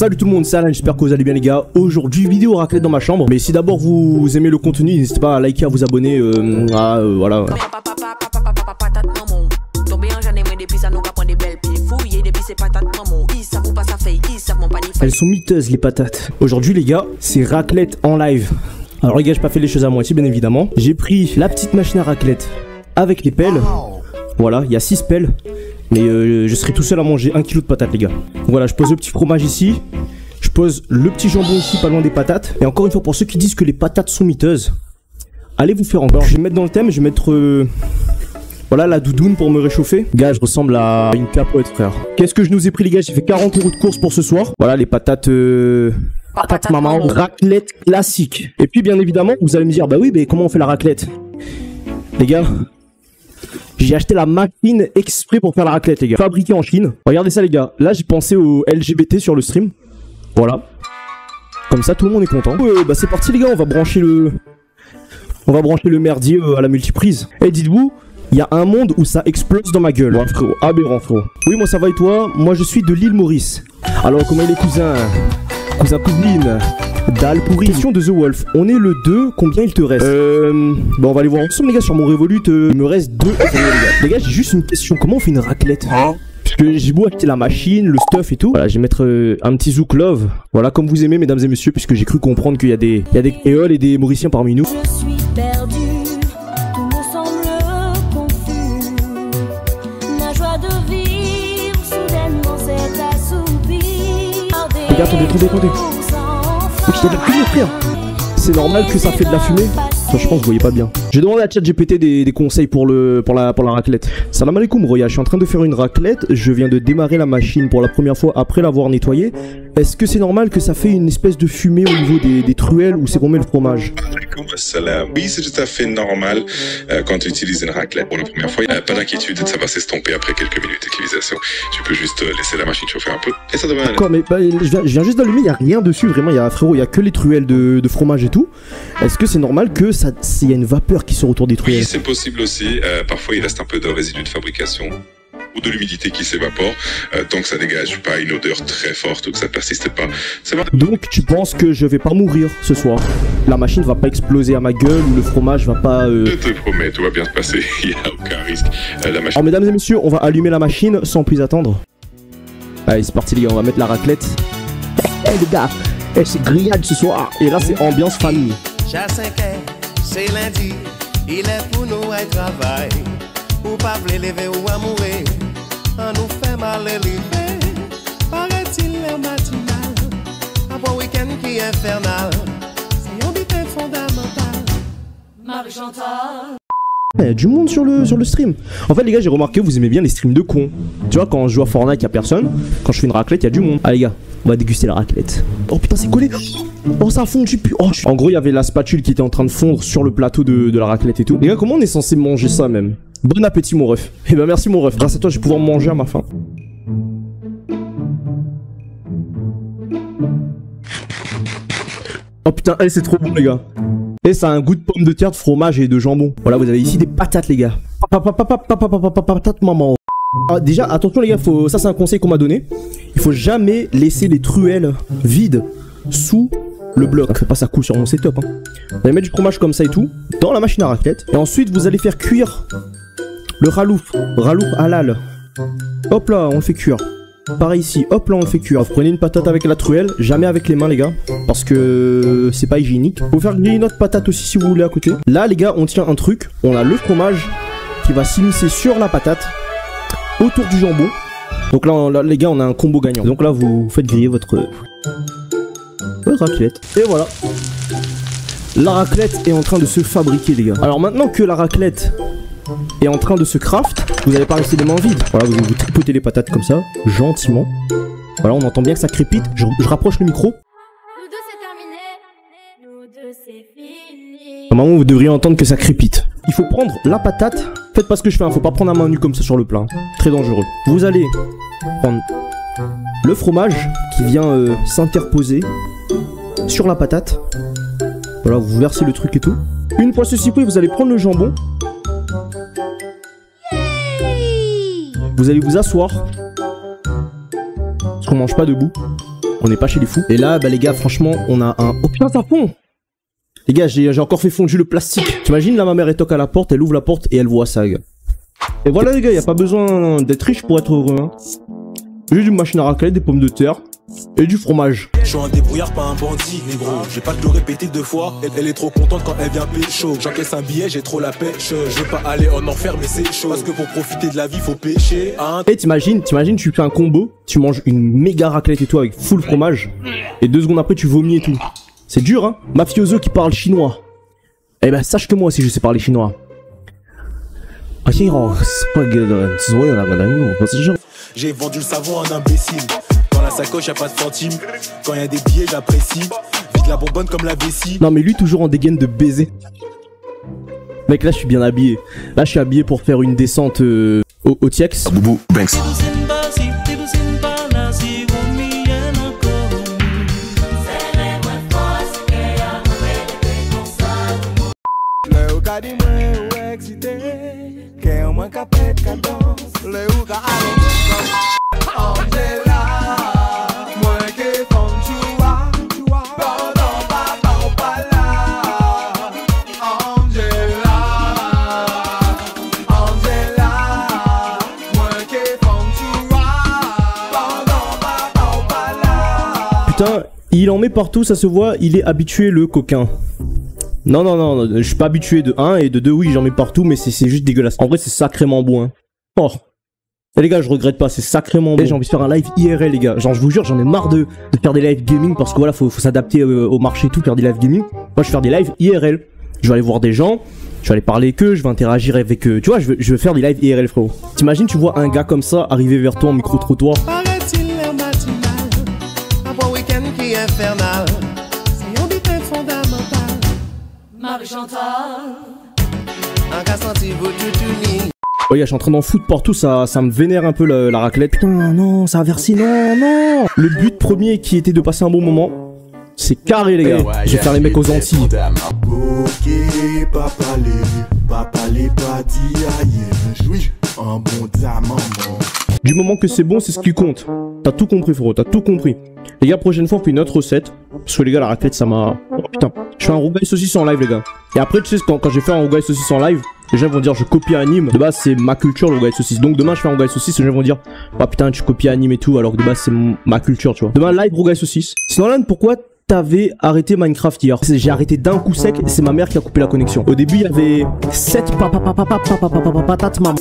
Salut tout le monde, c'est Alain, j'espère que vous allez bien les gars. Aujourd'hui vidéo raclette dans ma chambre. Mais si d'abord vous aimez le contenu, n'hésitez pas à liker, à vous abonner, voilà. Elles sont miteuses les patates. Aujourd'hui les gars, c'est raclette en live. Alors les gars, j'ai pas fait les choses à moitié bien évidemment. J'ai pris la petite machine à raclette avec les pelles. Voilà, il y a 6 pelles. Mais je serai tout seul à manger 1 kg de patates les gars. Donc voilà, je pose le petit fromage ici. Je pose le petit jambon ici pas loin des patates. Et encore une fois, pour ceux qui disent que les patates sont miteuses, allez vous faire encore. Je vais me mettre dans le thème, je vais mettre voilà la doudoune pour me réchauffer. Gars, je ressemble à une capote frère. Qu'est-ce que je nous ai pris les gars? J'ai fait 40 € de course pour ce soir. Voilà les patates patates maman, raclette classique. Et puis bien évidemment, vous allez me dire bah oui, mais comment on fait la raclette? Les gars, j'ai acheté la machine exprès pour faire la raclette les gars. Fabriquée en Chine. Regardez ça les gars. Là j'ai pensé au LGBT sur le stream. Voilà. Comme ça tout le monde est content. Bah c'est parti les gars, on va brancher le merdier à la multiprise. Et dites-vous, il y a un monde où ça explose dans ma gueule. Ouais, frérot, aberrant frérot. Oui moi ça va et toi? Moi je suis de l'île Maurice. Alors comment il est cousin? Cousin cousine Dalle pourri. Question de The Wolf. On est le 2, combien il te reste? Bon on va aller voir ensemble les gars sur mon Revolut. Il me reste 2 les gars. Les gars j'ai juste une question. Comment on fait une raclette? Parce que j'ai beau acheter la machine, le stuff et tout. Voilà, je vais mettre un petit zouk love. Voilà, comme vous aimez mesdames et messieurs, puisque j'ai cru comprendre qu'il y a des créoles et des mauriciens parmi nous. Je suis perdu, tout me semble confus. La joie de vivre soudainement s'est assoupie. Les gars, attendez. C'est normal que ça fait de la fumée. Ça, je pense que vous voyez pas bien. J'ai demandé à ChatGPT des conseils pour la raclette. Salam alaikum Roya, je suis en train de faire une raclette. Je viens de démarrer la machine pour la première fois après l'avoir nettoyée. Est-ce que c'est normal que ça fait une espèce de fumée au niveau des truelles où c'est qu'on met le fromage? Oui, c'est tout à fait normal quand tu utilises une raclette pour la première fois. Pas d'inquiétude, ça va s'estomper après quelques minutes d'utilisation. Tu peux juste laisser la machine chauffer un peu et ça devrait aller. D'accord, mais je viens juste d'allumer, il n'y a rien dessus, vraiment, frérot, il n'y a que les truelles de fromage et tout. Est-ce que c'est normal que il y a une vapeur qui sort autour des truelles? Oui, c'est possible aussi. Parfois, il reste un peu de résidus de fabrication ou de l'humidité qui s'évapore, tant que ça dégage pas une odeur très forte ou que ça persiste pas. Donc tu penses que je vais pas mourir ce soir? La machine va pas exploser à ma gueule ou le fromage va pas... Je te promets, tout va bien se passer, il n'y a aucun risque. La machine... Alors mesdames et messieurs, on va allumer la machine sans plus attendre. Allez c'est parti les gars, on va mettre la raclette. Eh les gars, c'est grillade ce soir. Et là c'est ambiance famille. J'ai 5 heures, c'est lundi, il est pour nous à travail. Ou pas vle lever ou à mourir, on nous fait mal élevé. Paraît-il le matinal, un bon week-end qui est infernal. C'est un but fondamental. Marie-Chantal. Il y a du monde sur le stream. En fait les gars j'ai remarqué vous aimez bien les streams de cons. Tu vois quand je joue à Fortnite il y a personne. Quand je fais une raclette il y a du monde. Ah les gars on va déguster la raclette. Oh putain c'est collé. Oh ça a fondu plus. Oh, en gros il y avait la spatule qui était en train de fondre sur le plateau de la raclette et tout. Les gars comment on est censé manger ça même? Bon appétit mon ref. Eh ben merci mon ref. Grâce à toi je vais pouvoir manger à ma faim. Oh putain c'est trop bon les gars. Et ça a un goût de pomme de terre, de fromage et de jambon. Voilà, vous avez ici des patates, les gars. Patates maman. Ah, déjà, attention, les gars, ça c'est un conseil qu'on m'a donné. Il faut jamais laisser les truelles vides sous le bloc. Fais pas ça coule sur mon setup. Hein. Vous allez mettre du fromage comme ça et tout dans la machine à raclette. Et ensuite, vous allez faire cuire le ralouf halal. Hop là, on le fait cuire. Pareil ici, hop là on le fait cuire. Vous prenez une patate avec la truelle, jamais avec les mains les gars, parce que c'est pas hygiénique. Faut faire griller une autre patate aussi si vous voulez à côté. Là les gars on tient un truc, on a le fromage qui va s'immiscer sur la patate, autour du jambon. Donc là les gars on a un combo gagnant. Donc là vous faites griller votre raclette. Et voilà. La raclette est en train de se fabriquer les gars. Alors maintenant que la raclette est en train de se craft, vous n'allez pas rester les mains vides. Voilà, vous tripotez les patates comme ça, gentiment. Voilà, on entend bien que ça crépite. Je rapproche le micro. Nous deux c'est terminé, nous deux c'est fini. Normalement, vous devriez entendre que ça crépite. Il faut prendre la patate. Faites pas ce que je fais, hein. Faut pas prendre la main nue comme ça sur le plat. Très dangereux. Vous allez prendre le fromage qui vient s'interposer sur la patate. Voilà, vous versez le truc et tout. Une fois ceci pris, vous allez prendre le jambon. Vous allez vous asseoir. Parce qu'on mange pas debout. On n'est pas chez les fous. Et là, bah les gars, franchement, on a un... Oh putain, ça fond. Les gars, j'ai encore fait fondu le plastique. T'imagines, là, ma mère, elle toque à la porte, elle ouvre la porte et elle voit ça, les gars. Et voilà, les gars, y a pas besoin d'être riche pour être heureux, hein. J'ai une machine à raclette, des pommes de terre et du fromage. Je suis un débrouillard, pas un bandit, négro. J'ai pas de le répéter 2 fois. Elle est trop contente quand elle vient pécho. J'encaisse un billet, j'ai trop la pêche. Je veux pas aller en enfer, mais c'est chaud. Parce que pour profiter de la vie, faut pêcher. Hein. Et t'imagines, tu fais un combo, tu manges une méga raclette et tout avec full fromage. Et 2 secondes après, tu vomis et tout. C'est dur, hein. Mafioso qui parle chinois. Eh ben, sache que moi aussi, je sais parler chinois. J'ai vendu le savon à un imbécile. Dans la sacoche y'a pas de centimes. Quand y a des billets j'apprécie. Vide la bonbonne comme la vessie. Non mais lui toujours en dégaine de baiser. Mec là je suis bien habillé. Là je suis habillé pour faire une descente au TX. Boubou Banks. Putain, il en met partout, ça se voit, il est habitué le coquin. Non, non, non, je suis pas habitué de 1 et de 2, oui, j'en mets partout, mais c'est juste dégueulasse. En vrai, c'est sacrément bon, hein. Oh. Et les gars, je regrette pas, c'est sacrément bon. J'ai envie de faire un live IRL, les gars. Genre, je vous jure, j'en ai marre de faire des lives gaming parce que voilà, faut s'adapter au marché et tout, faire des lives gaming. Moi, je vais faire des lives IRL. Je vais aller voir des gens, je vais aller parler avec eux, je vais interagir avec eux. Tu vois, je vais faire des lives IRL, frérot. T'imagines, tu vois un gars comme ça arriver vers toi en micro-trottoir. Paraît-il l'air matinal, un bon week-end qui est infernal. C'est un but fondamental. Marie-Chantal. Un cas senti vous tout uni. Oh yeah, je suis en train d'en foutre partout, ça me vénère un peu la raclette. Putain, non, ça a versé, non, non. Le but premier qui était de passer un bon moment, c'est carré les gars. Je vais faire les mecs aux Antilles. Ok, papa les pas dit aïe, jouis, un bon diamant. Du moment que c'est bon, c'est ce qui compte. T'as tout compris frérot, t'as tout compris. Les gars, prochaine fois on fait une autre recette. Parce que les gars, la raclette ça m'a... Oh putain, je fais un rougail saucisse en live les gars. Et après tu sais, quand j'ai fait un rougail saucisse en live, les gens vont dire je copie anime. De base c'est ma culture le rougail saucisse. Donc demain je fais un rougail saucisse, les gens vont dire ah putain tu copies anime et tout. Alors que de base c'est ma culture tu vois. Demain live rougail saucisse. Sinon Alan, pourquoi t'avais arrêté Minecraft hier? J'ai arrêté d'un coup sec et c'est ma mère qui a coupé la connexion. Au début il y avait 7 patates maman.